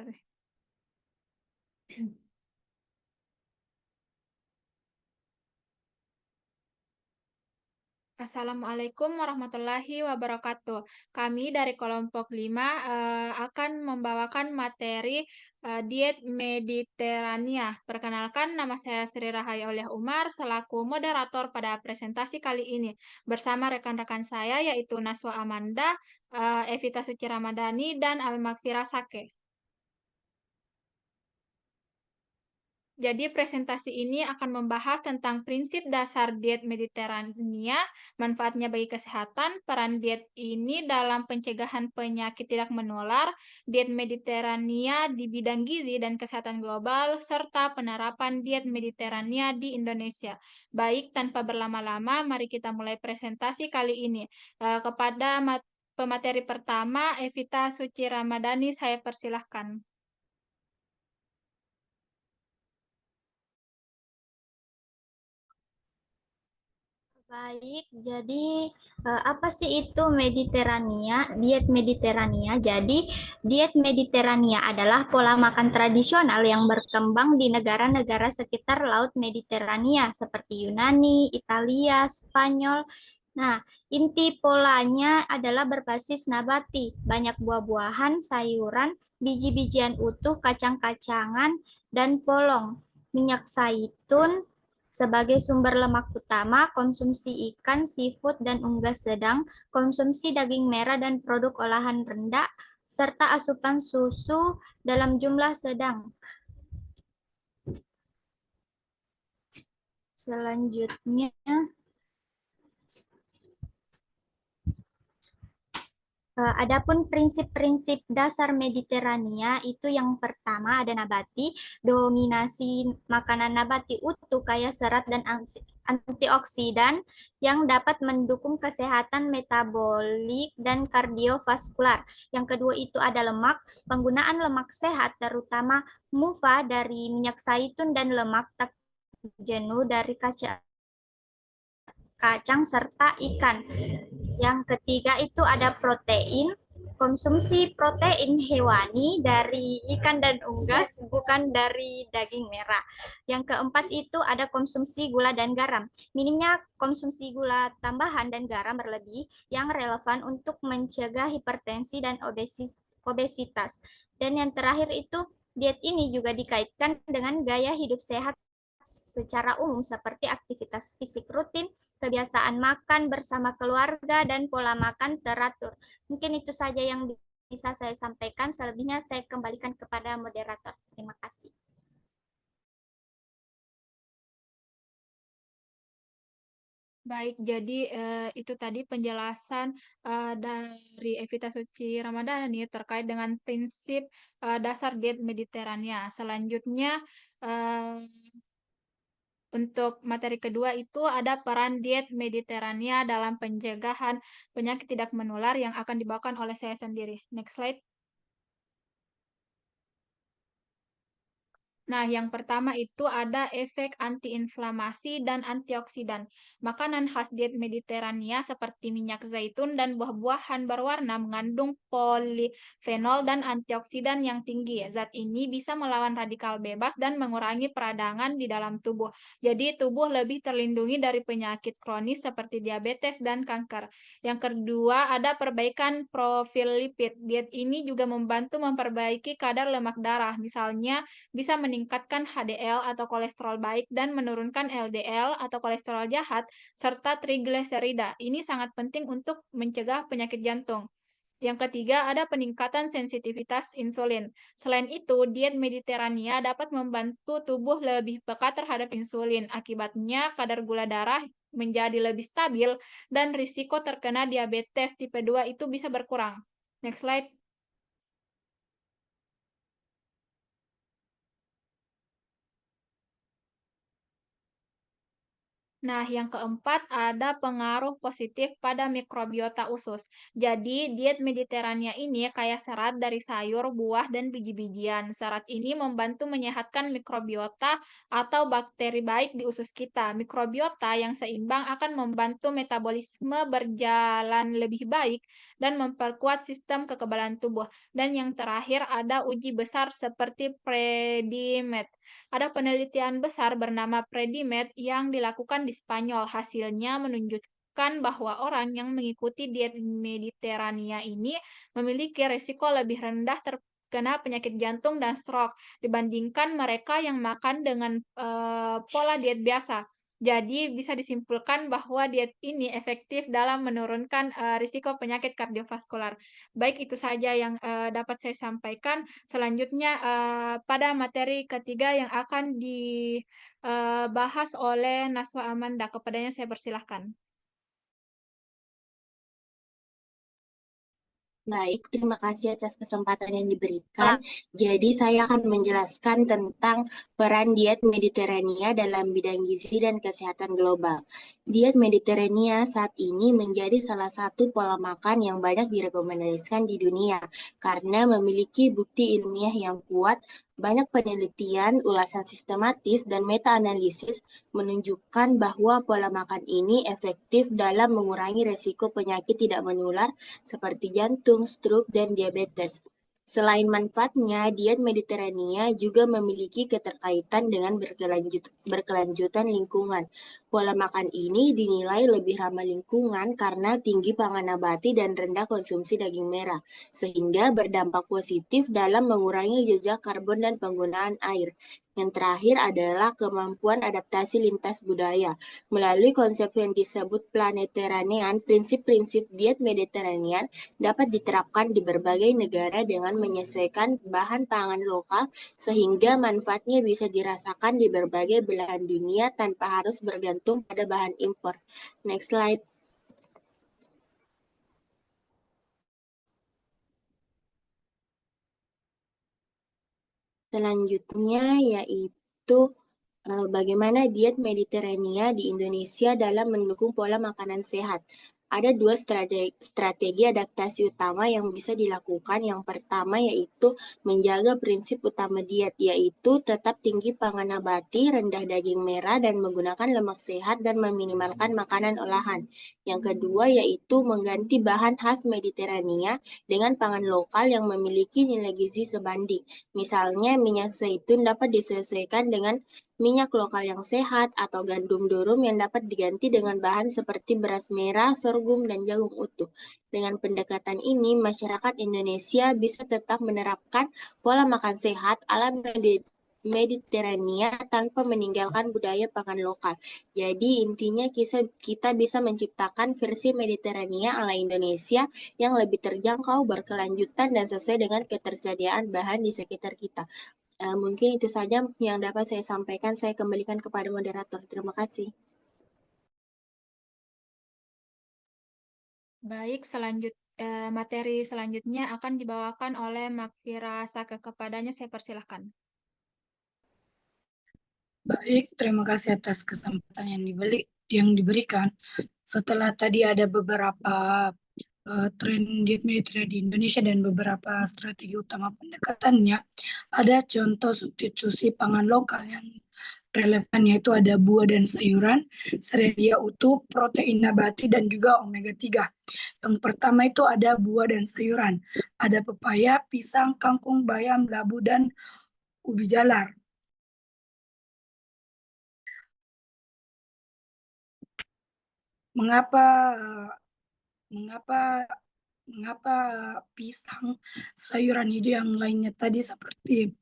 Sorry. Assalamualaikum warahmatullahi wabarakatuh. Kami dari kelompok 5 akan membawakan materi diet Mediterania. Perkenalkan, nama saya Sri Rahayu Aulia Umar selaku moderator pada presentasi kali ini. Bersama rekan-rekan saya yaitu Naswa Amanda, Evita Suci Ramadhani, dan Almakfira Sake. Jadi presentasi ini akan membahas tentang prinsip dasar diet Mediterania, manfaatnya bagi kesehatan, peran diet ini dalam pencegahan penyakit tidak menular, diet Mediterania di bidang gizi dan kesehatan global, serta penerapan diet Mediterania di Indonesia. Baik, tanpa berlama-lama, mari kita mulai presentasi kali ini. Kepada pemateri pertama, Evita Suci Ramadhani, saya persilahkan. Baik, jadi apa sih itu Mediterania? Diet Mediterania. Jadi, diet Mediterania adalah pola makan tradisional yang berkembang di negara-negara sekitar Laut Mediterania seperti Yunani, Italia, Spanyol. Nah, inti polanya adalah berbasis nabati, banyak buah-buahan, sayuran, biji-bijian utuh, kacang-kacangan, dan polong. Minyak zaitun sebagai sumber lemak utama, konsumsi ikan, seafood, dan unggas sedang, konsumsi daging merah dan produk olahan rendah, serta asupan susu dalam jumlah sedang. Selanjutnya, adapun prinsip-prinsip dasar Mediterania itu yang pertama ada nabati, dominasi makanan nabati utuh kaya serat dan antioksidan yang dapat mendukung kesehatan metabolik dan kardiovaskular. Yang kedua itu ada lemak, penggunaan lemak sehat terutama MUFA dari minyak zaitun dan lemak tak jenuh dari kacang serta ikan. Yang ketiga itu ada protein, konsumsi protein hewani dari ikan dan unggas, bukan dari daging merah. Yang keempat itu ada konsumsi gula dan garam. Minimnya konsumsi gula tambahan dan garam berlebih yang relevan untuk mencegah hipertensi dan obesitas. Dan yang terakhir itu diet ini juga dikaitkan dengan gaya hidup sehat secara umum seperti aktivitas fisik rutin, kebiasaan makan bersama keluarga, dan pola makan teratur. Mungkin itu saja yang bisa saya sampaikan. Selebihnya saya kembalikan kepada moderator. Terima kasih. Baik, jadi itu tadi penjelasan dari Evita Suci Ramadhani terkait dengan prinsip dasar diet Mediterania. Selanjutnya, eh, untuk materi kedua itu ada peran diet Mediterania dalam pencegahan penyakit tidak menular yang akan dibawakan oleh saya sendiri. Next slide. Nah, yang pertama itu ada efek antiinflamasi dan antioksidan. Makanan khas diet Mediterania seperti minyak zaitun dan buah-buahan berwarna mengandung polifenol dan antioksidan yang tinggi. Zat ini bisa melawan radikal bebas dan mengurangi peradangan di dalam tubuh. Jadi, tubuh lebih terlindungi dari penyakit kronis seperti diabetes dan kanker. Yang kedua, ada perbaikan profil lipid. Diet ini juga membantu memperbaiki kadar lemak darah. Misalnya, bisa meningkatkan HDL atau kolesterol baik dan menurunkan LDL atau kolesterol jahat serta trigliserida. Ini sangat penting untuk mencegah penyakit jantung. Yang ketiga, ada peningkatan sensitivitas insulin. Selain itu, diet Mediterania dapat membantu tubuh lebih peka terhadap insulin. Akibatnya, kadar gula darah menjadi lebih stabil dan risiko terkena diabetes tipe 2 itu bisa berkurang. Next slide. Nah, yang keempat ada pengaruh positif pada mikrobiota usus. Jadi, diet Mediterania ini kaya serat dari sayur, buah, dan biji-bijian. Serat ini membantu menyehatkan mikrobiota atau bakteri baik di usus kita. Mikrobiota yang seimbang akan membantu metabolisme berjalan lebih baik dan memperkuat sistem kekebalan tubuh. Dan yang terakhir ada uji besar seperti Predimed. Ada penelitian besar bernama Predimed yang dilakukan di Spanyol. Hasilnya menunjukkan bahwa orang yang mengikuti diet Mediterania ini memiliki risiko lebih rendah terkena penyakit jantung dan stroke dibandingkan mereka yang makan dengan pola diet biasa. Jadi bisa disimpulkan bahwa diet ini efektif dalam menurunkan risiko penyakit kardiovaskular. Baik, itu saja yang dapat saya sampaikan. Selanjutnya, pada materi ketiga yang akan dibahas oleh Naswa Amanda, kepadanya saya persilahkan. Baik, terima kasih atas kesempatan yang diberikan. Jadi, saya akan menjelaskan tentang peran diet Mediterania dalam bidang gizi dan kesehatan global. Diet Mediterania saat ini menjadi salah satu pola makan yang banyak direkomendasikan di dunia karena memiliki bukti ilmiah yang kuat. Banyak penelitian, ulasan sistematis, dan meta-analisis menunjukkan bahwa pola makan ini efektif dalam mengurangi resiko penyakit tidak menular seperti jantung, stroke, dan diabetes. Selain manfaatnya, diet Mediterania juga memiliki keterkaitan dengan berkelanjutan lingkungan. Pola makan ini dinilai lebih ramah lingkungan karena tinggi pangan nabati dan rendah konsumsi daging merah, sehingga berdampak positif dalam mengurangi jejak karbon dan penggunaan air. Yang terakhir adalah kemampuan adaptasi lintas budaya. Melalui konsep yang disebut planetarian, prinsip-prinsip diet Mediterranean dapat diterapkan di berbagai negara dengan menyesuaikan bahan pangan lokal sehingga manfaatnya bisa dirasakan di berbagai belahan dunia tanpa harus bergantung pada bahan impor. Next slide. Selanjutnya yaitu bagaimana diet Mediterania di Indonesia dalam mendukung pola makanan sehat. Ada dua strategi adaptasi utama yang bisa dilakukan. Yang pertama yaitu menjaga prinsip utama diet, yaitu tetap tinggi pangan nabati, rendah daging merah, dan menggunakan lemak sehat dan meminimalkan makanan olahan. Yang kedua yaitu mengganti bahan khas Mediterania dengan pangan lokal yang memiliki nilai gizi sebanding. Misalnya minyak zaitun dapat disesuaikan dengan minyak lokal yang sehat atau gandum durum yang dapat diganti dengan bahan seperti beras merah, sorghum, dan jagung utuh. Dengan pendekatan ini, masyarakat Indonesia bisa tetap menerapkan pola makan sehat ala Mediterania tanpa meninggalkan budaya pangan lokal. Jadi intinya kita bisa menciptakan versi Mediterania ala Indonesia yang lebih terjangkau, berkelanjutan, dan sesuai dengan ketersediaan bahan di sekitar kita. Mungkin itu saja yang dapat saya sampaikan. Saya kembalikan kepada moderator. Terima kasih. Baik, materi selanjutnya akan dibawakan oleh Makfira Sake, kepadanya saya persilahkan. Baik, terima kasih atas kesempatan yang diberikan. Setelah tadi ada beberapa tren diet militer di Indonesia dan beberapa strategi utama pendekatannya, ada contoh substitusi pangan lokal yang relevan, yaitu ada buah dan sayuran, seredia utuh, protein nabati, dan juga omega 3. Yang pertama itu ada buah dan sayuran. Ada pepaya, pisang, kangkung, bayam, labu, dan ubi jalar. Mengapa mengapa mengapa pisang, sayuran hijau yang lainnya tadi seperti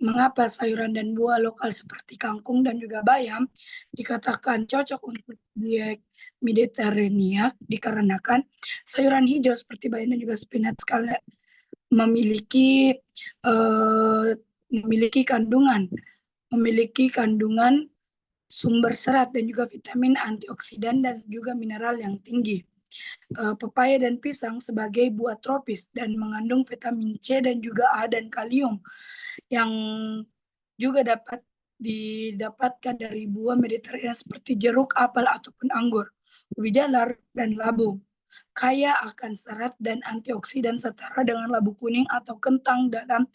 mengapa sayuran dan buah lokal seperti kangkung dan juga bayam dikatakan cocok untuk diet Mediterania dikarenakan sayuran hijau seperti bayam dan juga spinach memiliki eh, memiliki kandungan sumber serat dan juga vitamin, antioksidan, dan juga mineral yang tinggi. Pepaya dan pisang sebagai buah tropis dan mengandung vitamin C dan juga A dan kalium yang juga dapat didapatkan dari buah Mediterania seperti jeruk, apel, ataupun anggur, ubi jalar, dan labu. Kaya akan serat dan antioksidan setara dengan labu kuning atau kentang dalam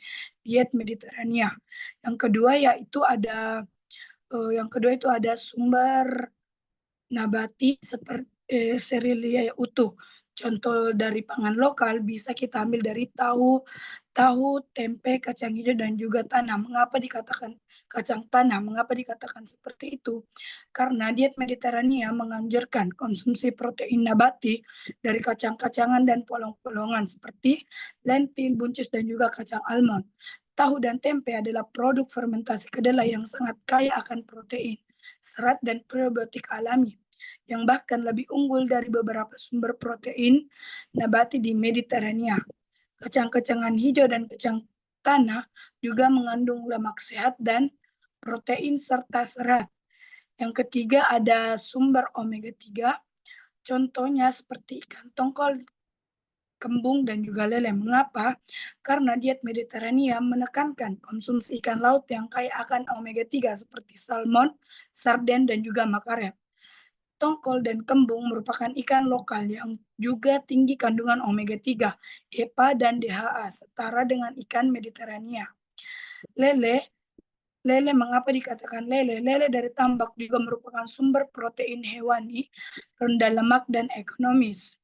diet Mediterania. Yang kedua itu ada sumber nabati seperti serelia utuh. Contoh dari pangan lokal bisa kita ambil dari tahu, tempe, kacang hijau, dan juga tanah. Mengapa dikatakan kacang tanah? Mengapa dikatakan seperti itu? Karena diet Mediterania menganjurkan konsumsi protein nabati dari kacang-kacangan dan polong-polongan seperti lentil, buncis, dan juga kacang almond. Tahu dan tempe adalah produk fermentasi kedelai yang sangat kaya akan protein, serat, dan probiotik alami, yang bahkan lebih unggul dari beberapa sumber protein nabati di Mediterania. Kacang-kacangan hijau dan kacang tanah juga mengandung lemak sehat dan protein serta serat. Yang ketiga ada sumber omega 3, contohnya seperti ikan tongkol, kembung, dan juga lele. Mengapa? Karena diet Mediterania menekankan konsumsi ikan laut yang kaya akan omega 3 seperti salmon, sarden, dan juga makarel. Tongkol dan kembung merupakan ikan lokal yang juga tinggi kandungan omega 3, EPA, dan DHA, setara dengan ikan Mediterania. Lele, mengapa dikatakan lele? Lele dari tambak juga merupakan sumber protein hewani, rendah lemak, dan ekonomis.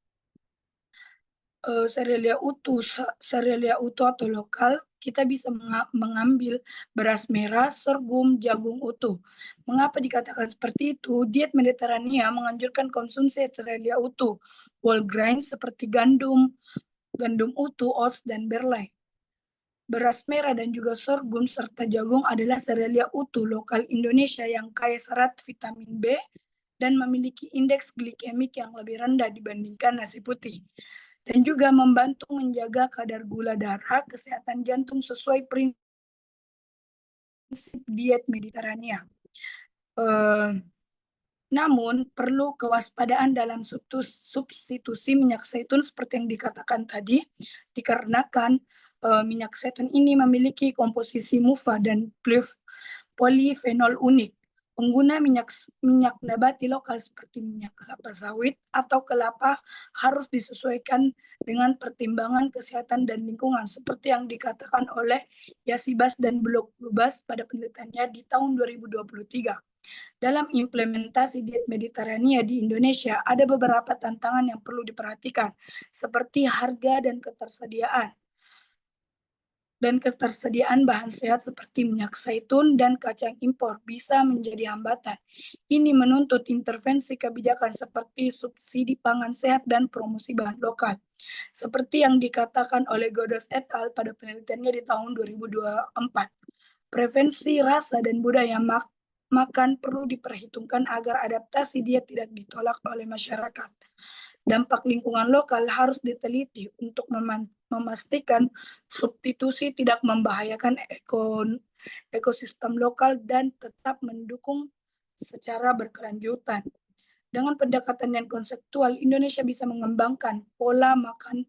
Serelia utuh atau lokal, kita bisa mengambil beras merah, sorghum, jagung utuh. Mengapa dikatakan seperti itu? Diet Mediterania menganjurkan konsumsi serelia utuh, whole grain seperti gandum utuh, oats, dan berlai. Beras merah dan juga sorghum serta jagung adalah serelia utuh lokal Indonesia yang kaya serat, vitamin B, dan memiliki indeks glikemik yang lebih rendah dibandingkan nasi putih, dan juga membantu menjaga kadar gula darah, kesehatan jantung sesuai prinsip diet Mediterania. Namun, perlu kewaspadaan dalam substitusi minyak zaitun seperti yang dikatakan tadi, dikarenakan minyak zaitun ini memiliki komposisi MUFA dan polifenol unik. Pengguna minyak nabati lokal seperti minyak kelapa sawit atau kelapa harus disesuaikan dengan pertimbangan kesehatan dan lingkungan seperti yang dikatakan oleh Yasibas dan Lubas pada penelitiannya di tahun 2023. Dalam implementasi diet Mediterania di Indonesia, ada beberapa tantangan yang perlu diperhatikan, seperti harga dan ketersediaan bahan sehat seperti minyak zaitun dan kacang impor bisa menjadi hambatan. Ini menuntut intervensi kebijakan seperti subsidi pangan sehat dan promosi bahan lokal. Seperti yang dikatakan oleh Godos et al. Pada penelitiannya di tahun 2024. Prevensi rasa dan budaya makan perlu diperhitungkan agar adaptasi diet tidak ditolak oleh masyarakat. Dampak lingkungan lokal harus diteliti untuk memastikan substitusi tidak membahayakan ekosistem lokal dan tetap mendukung secara berkelanjutan. Dengan pendekatan yang konseptual, Indonesia bisa mengembangkan pola makan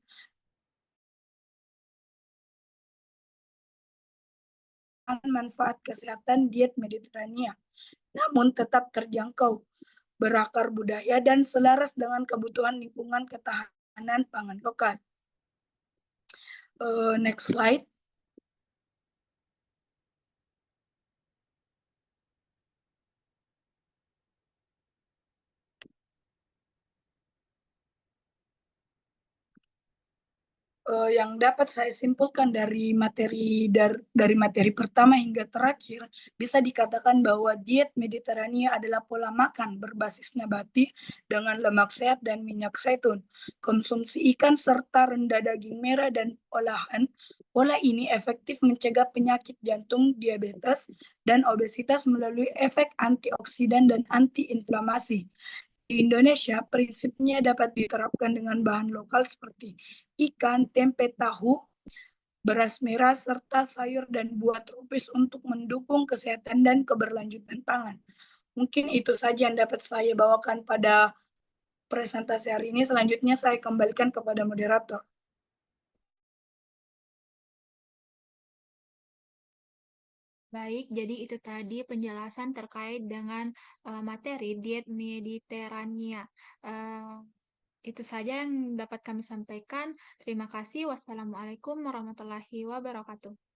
manfaat kesehatan diet Mediterania, namun tetap terjangkau, berakar budaya, dan selaras dengan kebutuhan lingkungan ketahanan pangan lokal. Next slide. Yang dapat saya simpulkan dari materi pertama hingga terakhir, bisa dikatakan bahwa diet Mediterania adalah pola makan berbasis nabati dengan lemak sehat dan minyak zaitun, konsumsi ikan serta rendah daging merah dan olahan. Pola ini efektif mencegah penyakit jantung, diabetes, dan obesitas melalui efek antioksidan dan antiinflamasi. Di Indonesia, prinsipnya dapat diterapkan dengan bahan lokal seperti ikan, tempe, tahu, beras merah, serta sayur dan buah tropis untuk mendukung kesehatan dan keberlanjutan pangan. Mungkin itu saja yang dapat saya bawakan pada presentasi hari ini. Selanjutnya saya kembalikan kepada moderator. Baik, jadi itu tadi penjelasan terkait dengan materi diet Mediterania. Eh, itu saja yang dapat kami sampaikan. Terima kasih. Wassalamualaikum warahmatullahi wabarakatuh.